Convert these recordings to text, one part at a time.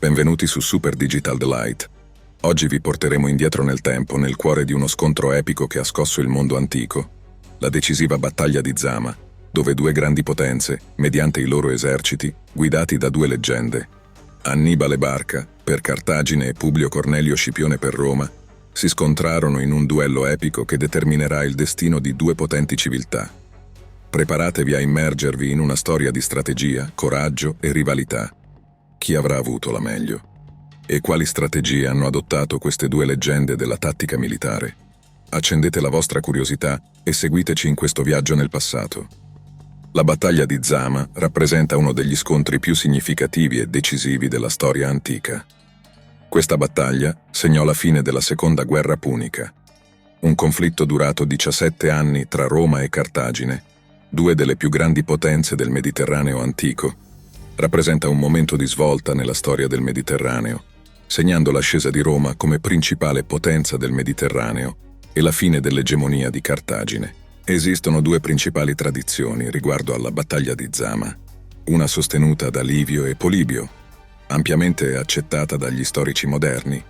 Benvenuti su Super Digital Delight. Oggi vi porteremo indietro nel tempo, nel cuore di uno scontro epico che ha scosso il mondo antico, la decisiva battaglia di Zama, dove due grandi potenze, mediante i loro eserciti, guidati da due leggende, Annibale Barca per Cartagine e Publio Cornelio Scipione per Roma, si scontrarono in un duello epico che determinerà il destino di due potenti civiltà. Preparatevi a immergervi in una storia di strategia, coraggio e rivalità. Chi avrà avuto la meglio? E quali strategie hanno adottato queste due leggende della tattica militare? Accendete la vostra curiosità e seguiteci in questo viaggio nel passato. La battaglia di Zama rappresenta uno degli scontri più significativi e decisivi della storia antica. Questa battaglia segnò la fine della Seconda Guerra Punica, un conflitto durato 17 anni tra Roma e Cartagine, due delle più grandi potenze del Mediterraneo antico. Rappresenta un momento di svolta nella storia del Mediterraneo, segnando l'ascesa di Roma come principale potenza del Mediterraneo e la fine dell'egemonia di Cartagine. Esistono due principali tradizioni riguardo alla battaglia di Zama, una sostenuta da Livio e Polibio, ampiamente accettata dagli storici moderni,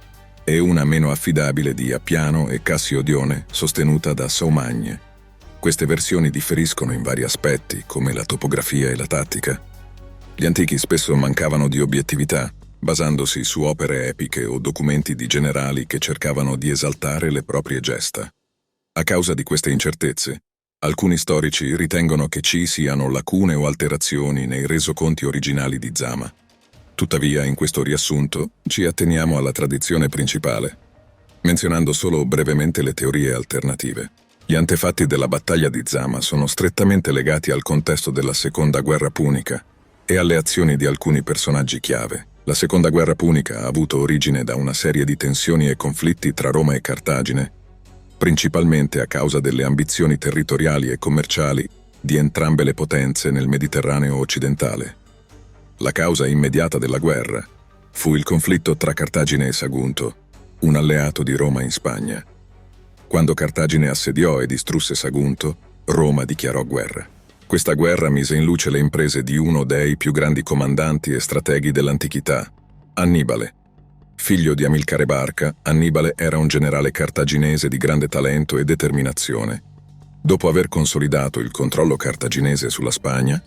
e una meno affidabile di Appiano e Cassio Dione, sostenuta da Saumagne. Queste versioni differiscono in vari aspetti, come la topografia e la tattica. Gli antichi spesso mancavano di obiettività, basandosi su opere epiche o documenti di generali che cercavano di esaltare le proprie gesta. A causa di queste incertezze, alcuni storici ritengono che ci siano lacune o alterazioni nei resoconti originali di Zama. Tuttavia, in questo riassunto, ci atteniamo alla tradizione principale, menzionando solo brevemente le teorie alternative. Gli antefatti della battaglia di Zama sono strettamente legati al contesto della Seconda Guerra Punica e alle azioni di alcuni personaggi chiave. La Seconda Guerra Punica ha avuto origine da una serie di tensioni e conflitti tra Roma e Cartagine, principalmente a causa delle ambizioni territoriali e commerciali di entrambe le potenze nel Mediterraneo occidentale. La causa immediata della guerra fu il conflitto tra Cartagine e Sagunto, un alleato di Roma in Spagna. Quando Cartagine assediò e distrusse Sagunto, Roma dichiarò guerra. Questa guerra mise in luce le imprese di uno dei più grandi comandanti e strateghi dell'antichità, Annibale. Figlio di Amilcare Barca, Annibale era un generale cartaginese di grande talento e determinazione. Dopo aver consolidato il controllo cartaginese sulla Spagna,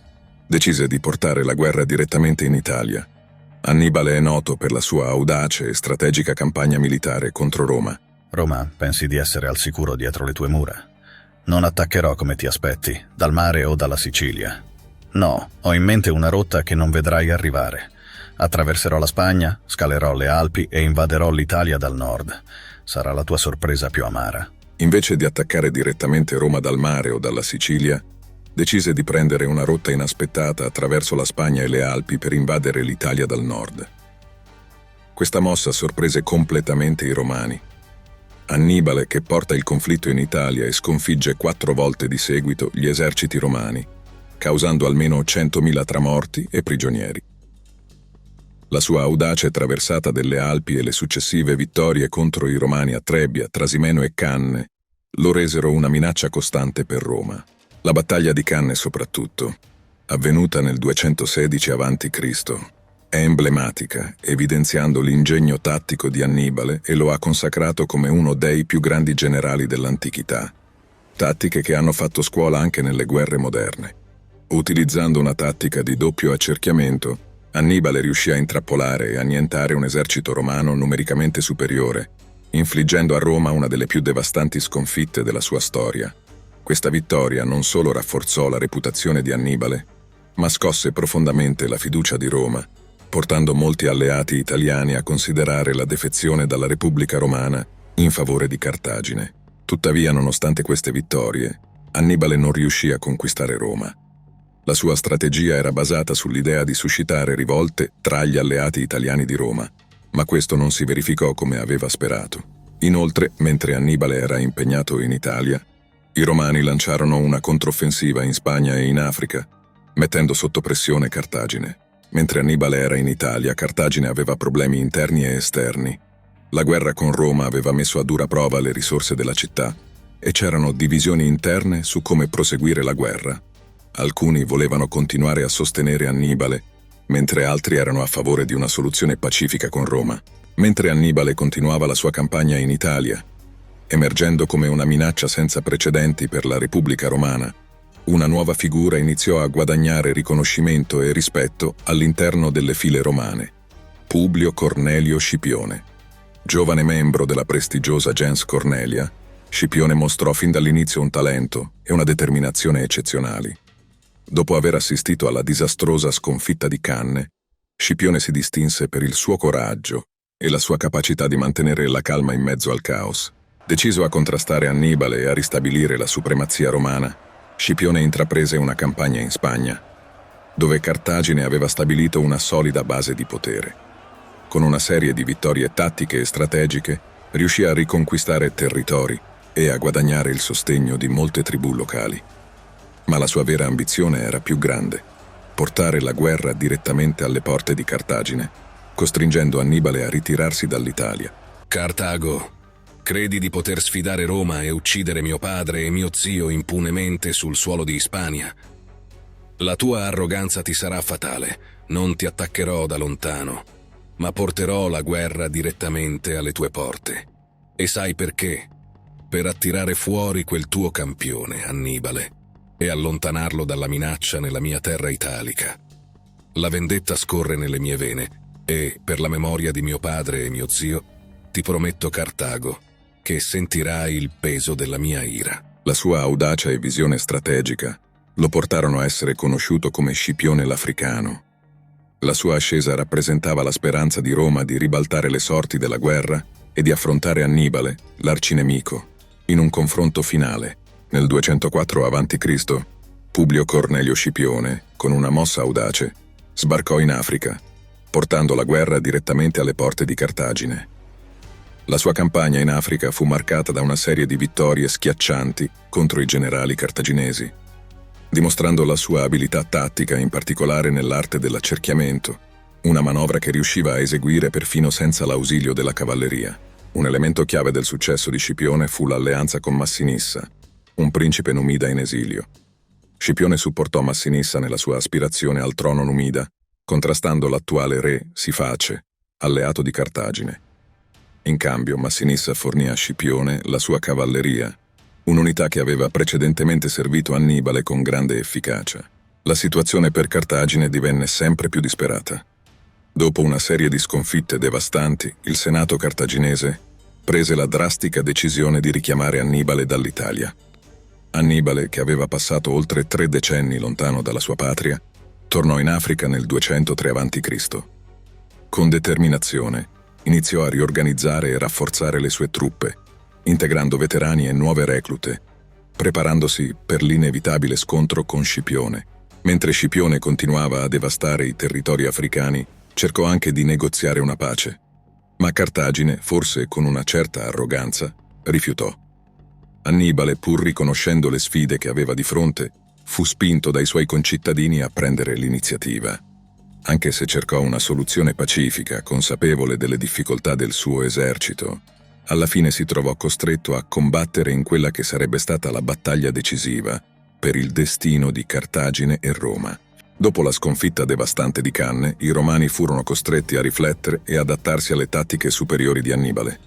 decise di portare la guerra direttamente in Italia. Annibale è noto per la sua audace e strategica campagna militare contro Roma. Roma, pensi di essere al sicuro dietro le tue mura? Non attaccherò come ti aspetti, dal mare o dalla Sicilia. No, ho in mente una rotta che non vedrai arrivare. Attraverserò la Spagna, scalerò le Alpi e invaderò l'Italia dal nord. Sarà la tua sorpresa più amara. Invece di attaccare direttamente Roma dal mare o dalla Sicilia, decise di prendere una rotta inaspettata attraverso la Spagna e le Alpi per invadere l'Italia dal nord. Questa mossa sorprese completamente i romani. Annibale, che porta il conflitto in Italia e sconfigge 4 volte di seguito gli eserciti romani, causando almeno 100.000 tra morti e prigionieri. La sua audace traversata delle Alpi e le successive vittorie contro i romani a Trebbia, Trasimeno e Canne lo resero una minaccia costante per Roma. La battaglia di Canne soprattutto, avvenuta nel 216 a.C., è emblematica, evidenziando l'ingegno tattico di Annibale e lo ha consacrato come uno dei più grandi generali dell'antichità. Tattiche che hanno fatto scuola anche nelle guerre moderne. Utilizzando una tattica di doppio accerchiamento, Annibale riuscì a intrappolare e annientare un esercito romano numericamente superiore, infliggendo a Roma una delle più devastanti sconfitte della sua storia. Questa vittoria non solo rafforzò la reputazione di Annibale, ma scosse profondamente la fiducia di Roma, portando molti alleati italiani a considerare la defezione dalla Repubblica Romana in favore di Cartagine. Tuttavia, nonostante queste vittorie, Annibale non riuscì a conquistare Roma. La sua strategia era basata sull'idea di suscitare rivolte tra gli alleati italiani di Roma, ma questo non si verificò come aveva sperato. Inoltre, mentre Annibale era impegnato in Italia, i Romani lanciarono una controffensiva in Spagna e in Africa, mettendo sotto pressione Cartagine. Mentre Annibale era in Italia, Cartagine aveva problemi interni e esterni. La guerra con Roma aveva messo a dura prova le risorse della città e c'erano divisioni interne su come proseguire la guerra. Alcuni volevano continuare a sostenere Annibale, mentre altri erano a favore di una soluzione pacifica con Roma, mentre Annibale continuava la sua campagna in Italia, emergendo come una minaccia senza precedenti per la Repubblica Romana. Una nuova figura iniziò a guadagnare riconoscimento e rispetto all'interno delle file romane: Publio Cornelio Scipione. Giovane membro della prestigiosa gens Cornelia, Scipione mostrò fin dall'inizio un talento e una determinazione eccezionali. Dopo aver assistito alla disastrosa sconfitta di Canne, Scipione si distinse per il suo coraggio e la sua capacità di mantenere la calma in mezzo al caos. Deciso a contrastare Annibale e a ristabilire la supremazia romana, Scipione intraprese una campagna in Spagna, dove Cartagine aveva stabilito una solida base di potere. Con una serie di vittorie tattiche e strategiche, riuscì a riconquistare territori e a guadagnare il sostegno di molte tribù locali. Ma la sua vera ambizione era più grande: portare la guerra direttamente alle porte di Cartagine, costringendo Annibale a ritirarsi dall'Italia. Cartago, credi di poter sfidare Roma e uccidere mio padre e mio zio impunemente sul suolo di Ispania? La tua arroganza ti sarà fatale. Non ti attaccherò da lontano, ma porterò la guerra direttamente alle tue porte. E sai perché? Per attirare fuori quel tuo campione, Annibale, e allontanarlo dalla minaccia nella mia terra italica. La vendetta scorre nelle mie vene e, per la memoria di mio padre e mio zio, ti prometto, Cartago, che sentirai il peso della mia ira. La sua audacia e visione strategica lo portarono a essere conosciuto come Scipione l'Africano. La sua ascesa rappresentava la speranza di Roma di ribaltare le sorti della guerra e di affrontare Annibale, l'arcinemico, in un confronto finale. Nel 204 a.C., Publio Cornelio Scipione, con una mossa audace, sbarcò in Africa, portando la guerra direttamente alle porte di Cartagine. La sua campagna in Africa fu marcata da una serie di vittorie schiaccianti contro i generali cartaginesi, dimostrando la sua abilità tattica, in particolare nell'arte dell'accerchiamento, una manovra che riusciva a eseguire perfino senza l'ausilio della cavalleria. Un elemento chiave del successo di Scipione fu l'alleanza con Massinissa, un principe numida in esilio. Scipione supportò Massinissa nella sua aspirazione al trono numida, contrastando l'attuale re Siface, alleato di Cartagine. In cambio, Massinissa fornì a Scipione la sua cavalleria, un'unità che aveva precedentemente servito Annibale con grande efficacia. La situazione per Cartagine divenne sempre più disperata. Dopo una serie di sconfitte devastanti, il Senato cartaginese prese la drastica decisione di richiamare Annibale dall'Italia. Annibale, che aveva passato oltre 3 decenni lontano dalla sua patria, tornò in Africa nel 203 a.C. Con determinazione, iniziò a riorganizzare e rafforzare le sue truppe, integrando veterani e nuove reclute, preparandosi per l'inevitabile scontro con Scipione. Mentre Scipione continuava a devastare i territori africani, cercò anche di negoziare una pace, ma Cartagine, forse con una certa arroganza, rifiutò. Annibale, pur riconoscendo le sfide che aveva di fronte, fu spinto dai suoi concittadini a prendere l'iniziativa. Anche se cercò una soluzione pacifica, consapevole delle difficoltà del suo esercito, alla fine si trovò costretto a combattere in quella che sarebbe stata la battaglia decisiva per il destino di Cartagine e Roma. Dopo la sconfitta devastante di Canne, i romani furono costretti a riflettere e adattarsi alle tattiche superiori di Annibale.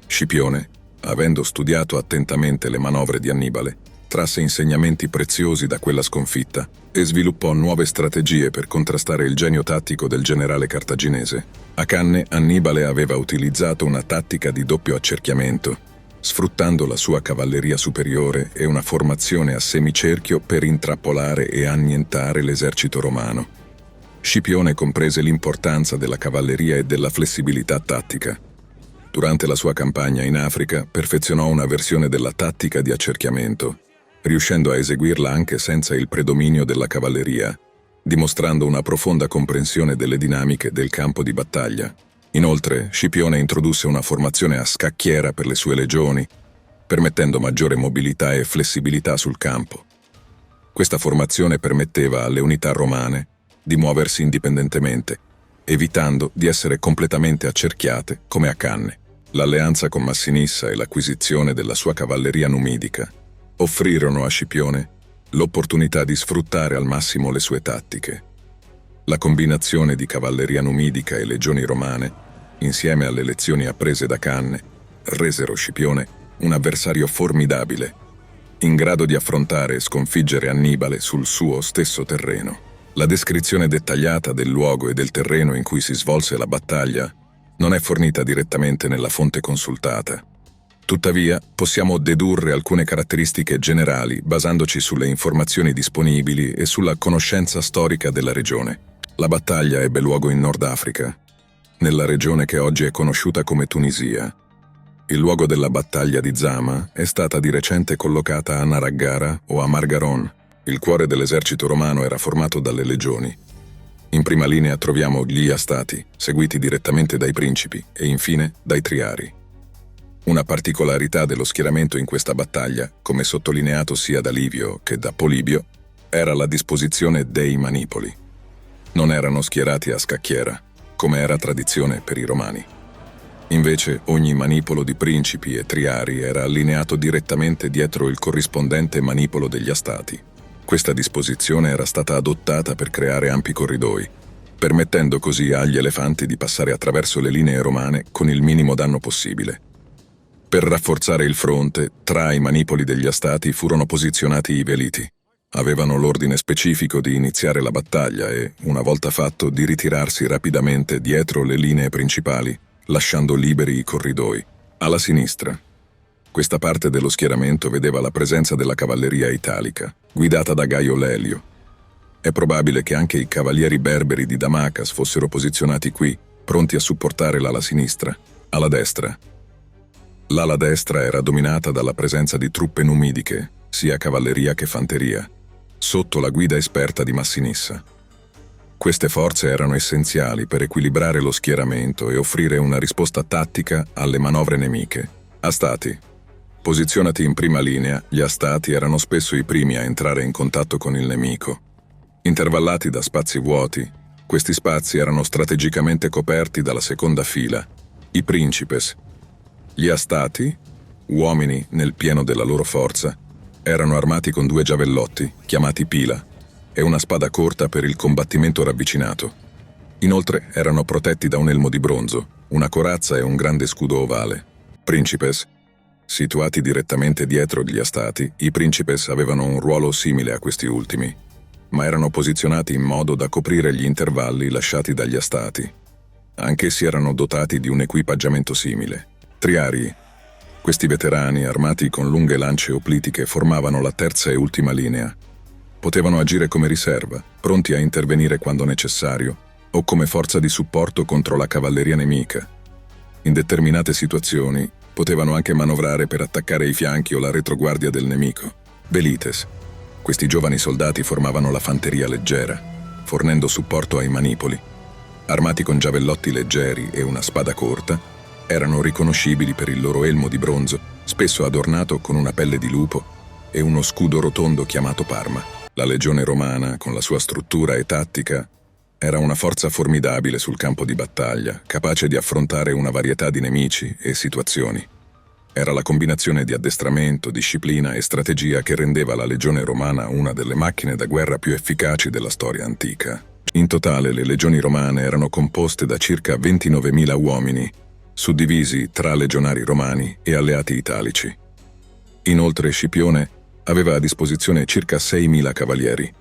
Scipione, avendo studiato attentamente le manovre di Annibale, trasse insegnamenti preziosi da quella sconfitta e sviluppò nuove strategie per contrastare il genio tattico del generale cartaginese. A Canne, Annibale aveva utilizzato una tattica di doppio accerchiamento, sfruttando la sua cavalleria superiore e una formazione a semicerchio per intrappolare e annientare l'esercito romano. Scipione comprese l'importanza della cavalleria e della flessibilità tattica. Durante la sua campagna in Africa, perfezionò una versione della tattica di accerchiamento, riuscendo a eseguirla anche senza il predominio della cavalleria, dimostrando una profonda comprensione delle dinamiche del campo di battaglia. Inoltre, Scipione introdusse una formazione a scacchiera per le sue legioni, permettendo maggiore mobilità e flessibilità sul campo. Questa formazione permetteva alle unità romane di muoversi indipendentemente, evitando di essere completamente accerchiate come a Canne. L'alleanza con Massinissa e l'acquisizione della sua cavalleria numidica offrirono a Scipione l'opportunità di sfruttare al massimo le sue tattiche. La combinazione di cavalleria numidica e legioni romane, insieme alle lezioni apprese da Canne, resero Scipione un avversario formidabile, in grado di affrontare e sconfiggere Annibale sul suo stesso terreno. La descrizione dettagliata del luogo e del terreno in cui si svolse la battaglia non è fornita direttamente nella fonte consultata. Tuttavia, possiamo dedurre alcune caratteristiche generali basandoci sulle informazioni disponibili e sulla conoscenza storica della regione. La battaglia ebbe luogo in Nord Africa, nella regione che oggi è conosciuta come Tunisia. Il luogo della battaglia di Zama è stata di recente collocata a Naraggara o a Margaron. Il cuore dell'esercito romano era formato dalle legioni. In prima linea troviamo gli Astati, seguiti direttamente dai principi, e infine dai Triari. Una particolarità dello schieramento in questa battaglia, come sottolineato sia da Livio che da Polibio, era la disposizione dei manipoli. Non erano schierati a scacchiera, come era tradizione per i romani. Invece, ogni manipolo di principi e triari era allineato direttamente dietro il corrispondente manipolo degli Astati. Questa disposizione era stata adottata per creare ampi corridoi, permettendo così agli elefanti di passare attraverso le linee romane con il minimo danno possibile. Per rafforzare il fronte, tra i manipoli degli Astati furono posizionati i Veliti. Avevano l'ordine specifico di iniziare la battaglia e, una volta fatto, di ritirarsi rapidamente dietro le linee principali, lasciando liberi i corridoi. Alla sinistra, questa parte dello schieramento vedeva la presenza della cavalleria italica, guidata da Gaio Lelio. È probabile che anche i cavalieri berberi di Damacas fossero posizionati qui, pronti a supportare l'ala sinistra. Alla destra, l'ala destra era dominata dalla presenza di truppe numidiche, sia cavalleria che fanteria, sotto la guida esperta di Massinissa. Queste forze erano essenziali per equilibrare lo schieramento e offrire una risposta tattica alle manovre nemiche. Astati. Posizionati in prima linea, gli Astati erano spesso i primi a entrare in contatto con il nemico. Intervallati da spazi vuoti, questi spazi erano strategicamente coperti dalla seconda fila, i principes. Gli Astati, uomini nel pieno della loro forza, erano armati con 2 giavellotti, chiamati pila, e una spada corta per il combattimento ravvicinato. Inoltre erano protetti da un elmo di bronzo, una corazza e un grande scudo ovale. Principes. Situati direttamente dietro gli Astati, i principes avevano un ruolo simile a questi ultimi, ma erano posizionati in modo da coprire gli intervalli lasciati dagli Astati. Anch'essi erano dotati di un equipaggiamento simile. Triari. Questi veterani, armati con lunghe lance oplitiche, formavano la terza e ultima linea. Potevano agire come riserva, pronti a intervenire quando necessario, o come forza di supporto contro la cavalleria nemica. In determinate situazioni, potevano anche manovrare per attaccare i fianchi o la retroguardia del nemico. Velites. Questi giovani soldati formavano la fanteria leggera, fornendo supporto ai manipoli. Armati con giavellotti leggeri e una spada corta, erano riconoscibili per il loro elmo di bronzo, spesso adornato con una pelle di lupo e uno scudo rotondo chiamato Parma. La legione romana, con la sua struttura e tattica, era una forza formidabile sul campo di battaglia, capace di affrontare una varietà di nemici e situazioni. Era la combinazione di addestramento, disciplina e strategia che rendeva la legione romana una delle macchine da guerra più efficaci della storia antica. In totale, le legioni romane erano composte da circa 29.000 uomini, suddivisi tra legionari romani e alleati italici. Inoltre Scipione aveva a disposizione circa 6.000 cavalieri,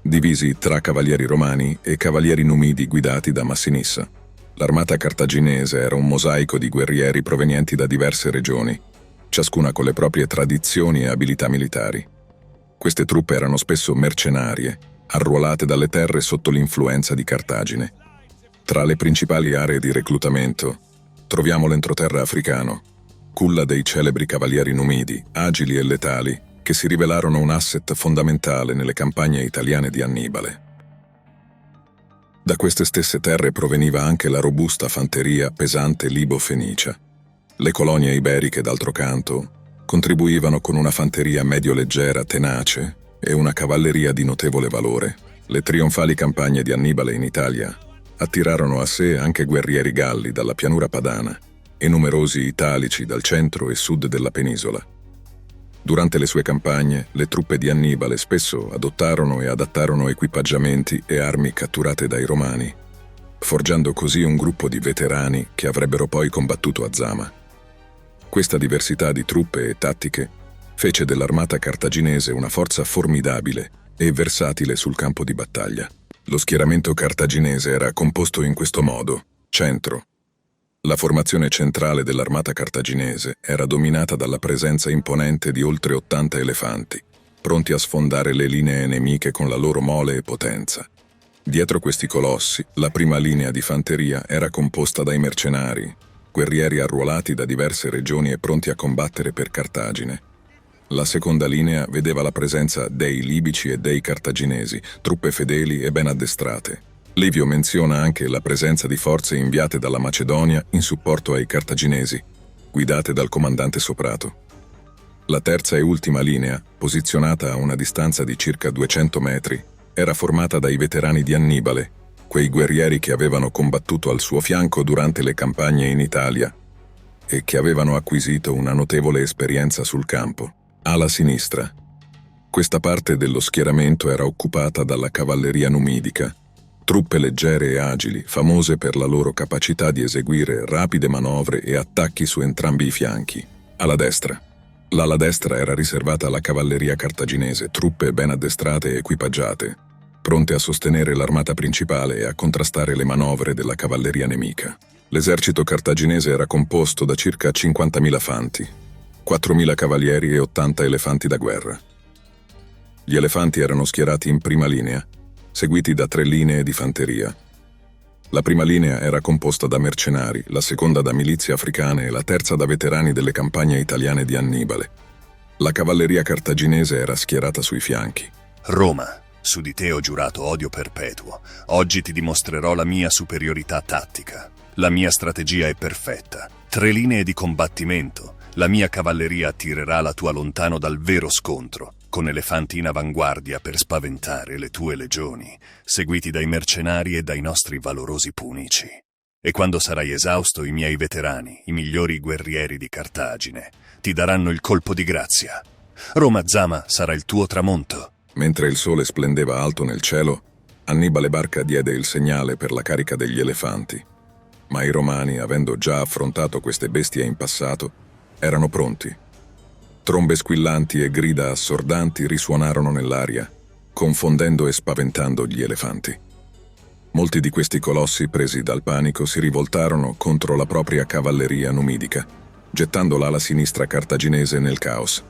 divisi tra cavalieri romani e cavalieri numidi guidati da Massinissa. L'armata cartaginese era un mosaico di guerrieri provenienti da diverse regioni, ciascuna con le proprie tradizioni e abilità militari. Queste truppe erano spesso mercenarie, arruolate dalle terre sotto l'influenza di Cartagine. Tra le principali aree di reclutamento troviamo l'entroterra africano, culla dei celebri cavalieri numidi, agili e letali, che si rivelarono un asset fondamentale nelle campagne italiane di Annibale. Da queste stesse terre proveniva anche la robusta fanteria pesante libo-fenicia. Le colonie iberiche, d'altro canto, contribuivano con una fanteria medio-leggera tenace e una cavalleria di notevole valore. Le trionfali campagne di Annibale in Italia attirarono a sé anche guerrieri galli dalla pianura padana e numerosi italici dal centro e sud della penisola. Durante le sue campagne, le truppe di Annibale spesso adottarono e adattarono equipaggiamenti e armi catturate dai Romani, forgiando così un gruppo di veterani che avrebbero poi combattuto a Zama. Questa diversità di truppe e tattiche fece dell'armata cartaginese una forza formidabile e versatile sul campo di battaglia. Lo schieramento cartaginese era composto in questo modo: centro. La formazione centrale dell'armata cartaginese era dominata dalla presenza imponente di oltre 80 elefanti, pronti a sfondare le linee nemiche con la loro mole e potenza. Dietro questi colossi, la prima linea di fanteria era composta dai mercenari, guerrieri arruolati da diverse regioni e pronti a combattere per Cartagine. La seconda linea vedeva la presenza dei libici e dei cartaginesi, truppe fedeli e ben addestrate. Livio menziona anche la presenza di forze inviate dalla Macedonia in supporto ai cartaginesi, guidate dal comandante Soprato. La terza e ultima linea, posizionata a una distanza di circa 200 metri, era formata dai veterani di Annibale, quei guerrieri che avevano combattuto al suo fianco durante le campagne in Italia e che avevano acquisito una notevole esperienza sul campo. Ala sinistra. Questa parte dello schieramento era occupata dalla cavalleria numidica, truppe leggere e agili, famose per la loro capacità di eseguire rapide manovre e attacchi su entrambi i fianchi. Alla destra. L'ala destra era riservata alla cavalleria cartaginese, truppe ben addestrate e equipaggiate, pronte a sostenere l'armata principale e a contrastare le manovre della cavalleria nemica. L'esercito cartaginese era composto da circa 50.000 fanti, 4.000 cavalieri e 80 elefanti da guerra. Gli elefanti erano schierati in prima linea, seguiti da 3 linee di fanteria. La prima linea era composta da mercenari, la seconda da milizie africane e la terza da veterani delle campagne italiane di Annibale. La cavalleria cartaginese era schierata sui fianchi. Roma, su di te ho giurato odio perpetuo. Oggi ti dimostrerò la mia superiorità tattica. La mia strategia è perfetta. 3 linee di combattimento. La mia cavalleria attirerà la tua lontano dal vero scontro, con elefanti in avanguardia per spaventare le tue legioni, seguiti dai mercenari e dai nostri valorosi punici. E quando sarai esausto, i miei veterani, i migliori guerrieri di Cartagine, ti daranno il colpo di grazia. Roma Zama sarà il tuo tramonto. Mentre il sole splendeva alto nel cielo, Annibale Barca diede il segnale per la carica degli elefanti. Ma i romani, avendo già affrontato queste bestie in passato, erano pronti. Trombe squillanti e grida assordanti risuonarono nell'aria, confondendo e spaventando gli elefanti. Molti di questi colossi, presi dal panico, si rivoltarono contro la propria cavalleria numidica, gettando l'ala sinistra cartaginese nel caos.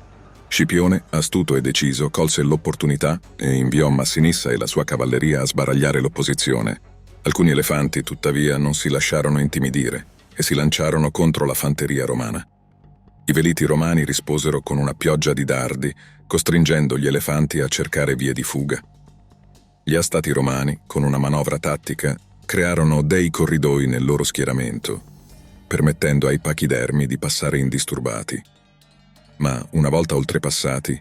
Scipione, astuto e deciso, colse l'opportunità e inviò Massinissa e la sua cavalleria a sbaragliare l'opposizione. Alcuni elefanti, tuttavia, non si lasciarono intimidire e si lanciarono contro la fanteria romana. I veliti romani risposero con una pioggia di dardi, costringendo gli elefanti a cercare vie di fuga. Gli astati romani, con una manovra tattica, crearono dei corridoi nel loro schieramento, permettendo ai pachidermi di passare indisturbati. Ma, una volta oltrepassati,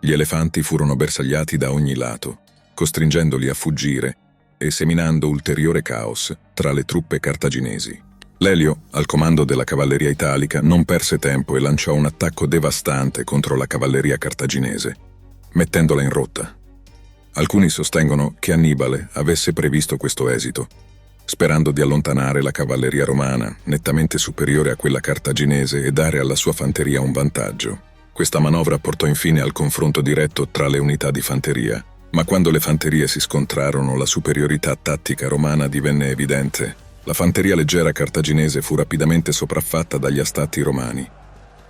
gli elefanti furono bersagliati da ogni lato, costringendoli a fuggire e seminando ulteriore caos tra le truppe cartaginesi. Lelio, al comando della cavalleria italica, non perse tempo e lanciò un attacco devastante contro la cavalleria cartaginese, mettendola in rotta. Alcuni sostengono che Annibale avesse previsto questo esito, sperando di allontanare la cavalleria romana, nettamente superiore a quella cartaginese, e dare alla sua fanteria un vantaggio. Questa manovra portò infine al confronto diretto tra le unità di fanteria, ma quando le fanterie si scontrarono, la superiorità tattica romana divenne evidente. La fanteria leggera cartaginese fu rapidamente sopraffatta dagli astati romani,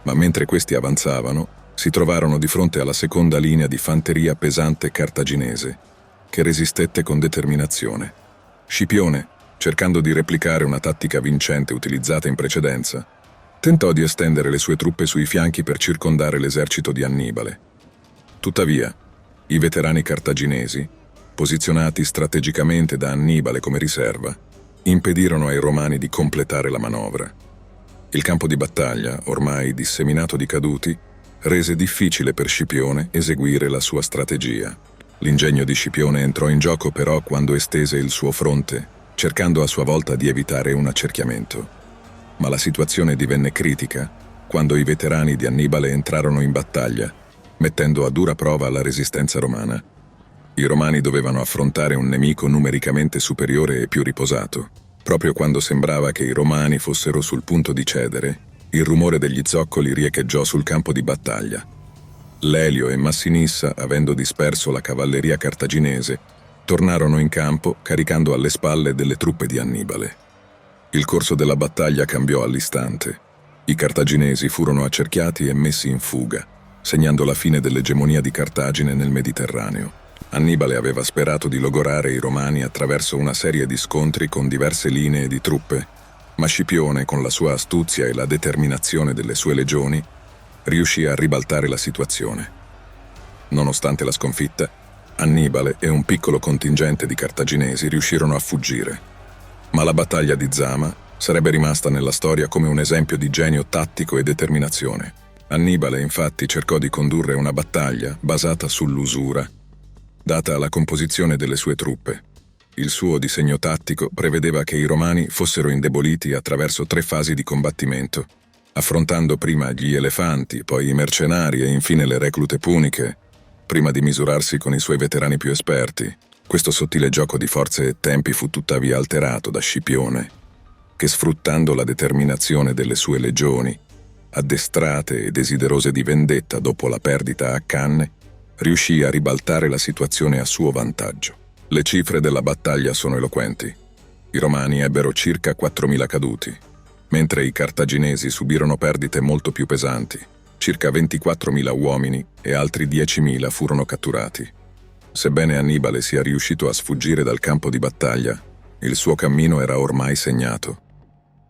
ma mentre questi avanzavano, si trovarono di fronte alla seconda linea di fanteria pesante cartaginese, che resistette con determinazione. Scipione, cercando di replicare una tattica vincente utilizzata in precedenza, tentò di estendere le sue truppe sui fianchi per circondare l'esercito di Annibale. Tuttavia, i veterani cartaginesi, posizionati strategicamente da Annibale come riserva, impedirono ai romani di completare la manovra. Il campo di battaglia, ormai disseminato di caduti, rese difficile per Scipione eseguire la sua strategia. L'ingegno di Scipione entrò in gioco però quando estese il suo fronte, cercando a sua volta di evitare un accerchiamento. Ma la situazione divenne critica quando i veterani di Annibale entrarono in battaglia mettendo a dura prova la resistenza romana. I Romani dovevano affrontare un nemico numericamente superiore e più riposato. Proprio quando sembrava che i Romani fossero sul punto di cedere, il rumore degli zoccoli riecheggiò sul campo di battaglia. Lelio e Massinissa, avendo disperso la cavalleria cartaginese, tornarono in campo caricando alle spalle delle truppe di Annibale. Il corso della battaglia cambiò all'istante. I cartaginesi furono accerchiati e messi in fuga, segnando la fine dell'egemonia di Cartagine nel Mediterraneo. Annibale aveva sperato di logorare i Romani attraverso una serie di scontri con diverse linee di truppe, ma Scipione, con la sua astuzia e la determinazione delle sue legioni, riuscì a ribaltare la situazione. Nonostante la sconfitta, Annibale e un piccolo contingente di cartaginesi riuscirono a fuggire. Ma la battaglia di Zama sarebbe rimasta nella storia come un esempio di genio tattico e determinazione. Annibale, infatti, cercò di condurre una battaglia basata sull'usura, data la composizione delle sue truppe. Il suo disegno tattico prevedeva che i Romani fossero indeboliti attraverso 3 fasi di combattimento, affrontando prima gli elefanti, poi i mercenari e infine le reclute puniche, prima di misurarsi con i suoi veterani più esperti. Questo sottile gioco di forze e tempi fu tuttavia alterato da Scipione, che, sfruttando la determinazione delle sue legioni, addestrate e desiderose di vendetta dopo la perdita a Canne, riuscì a ribaltare la situazione a suo vantaggio. Le cifre della battaglia sono eloquenti. I Romani ebbero circa 4.000 caduti, mentre i cartaginesi subirono perdite molto più pesanti. Circa 24.000 uomini e altri 10.000 furono catturati. Sebbene Annibale sia riuscito a sfuggire dal campo di battaglia, il suo cammino era ormai segnato.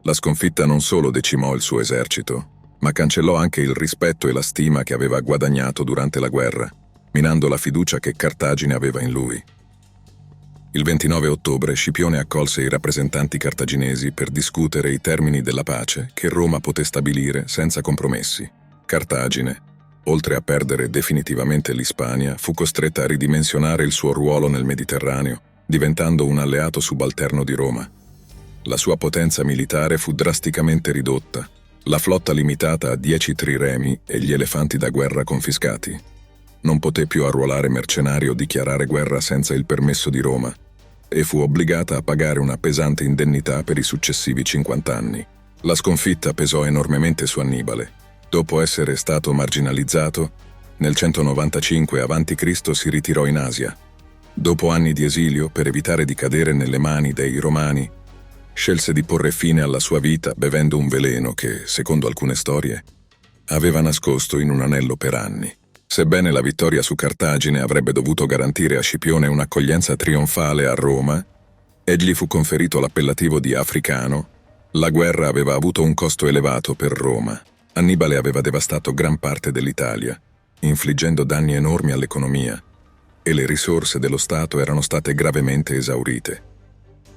La sconfitta non solo decimò il suo esercito, ma cancellò anche il rispetto e la stima che aveva guadagnato durante la guerra, minando la fiducia che Cartagine aveva in lui. Il 29 ottobre Scipione accolse i rappresentanti cartaginesi per discutere i termini della pace che Roma poté stabilire senza compromessi. Cartagine, oltre a perdere definitivamente l'Ispania, fu costretta a ridimensionare il suo ruolo nel Mediterraneo, diventando un alleato subalterno di Roma. La sua potenza militare fu drasticamente ridotta, la flotta limitata a 10 triremi e gli elefanti da guerra confiscati. Non poté più arruolare mercenari o dichiarare guerra senza il permesso di Roma, e fu obbligata a pagare una pesante indennità per i successivi 50 anni. La sconfitta pesò enormemente su Annibale. Dopo essere stato marginalizzato, nel 195 a.C. si ritirò in Asia. Dopo anni di esilio, per evitare di cadere nelle mani dei Romani, scelse di porre fine alla sua vita bevendo un veleno che, secondo alcune storie, aveva nascosto in un anello per anni. Sebbene la vittoria su Cartagine avrebbe dovuto garantire a Scipione un'accoglienza trionfale a Roma, e gli fu conferito l'appellativo di africano, la guerra aveva avuto un costo elevato per Roma. Annibale aveva devastato gran parte dell'Italia, infliggendo danni enormi all'economia, e le risorse dello Stato erano state gravemente esaurite.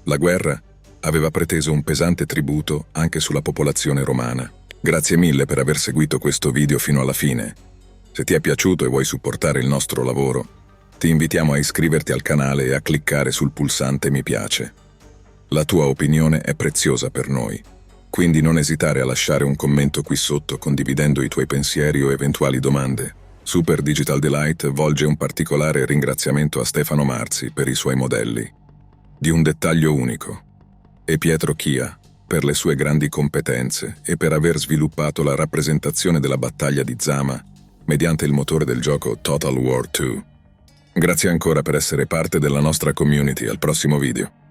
La guerra aveva preteso un pesante tributo anche sulla popolazione romana. Grazie mille per aver seguito questo video fino alla fine. Se ti è piaciuto e vuoi supportare il nostro lavoro, ti invitiamo a iscriverti al canale e a cliccare sul pulsante mi piace. La tua opinione è preziosa per noi. Quindi non esitare a lasciare un commento qui sotto condividendo i tuoi pensieri o eventuali domande. Super Digital Delight volge un particolare ringraziamento a Stefano Marzi per i suoi modelli, di un dettaglio unico, e Pietro Chia per le sue grandi competenze e per aver sviluppato la rappresentazione della battaglia di Zama mediante il motore del gioco Total War 2. Grazie ancora per essere parte della nostra community. Al prossimo video.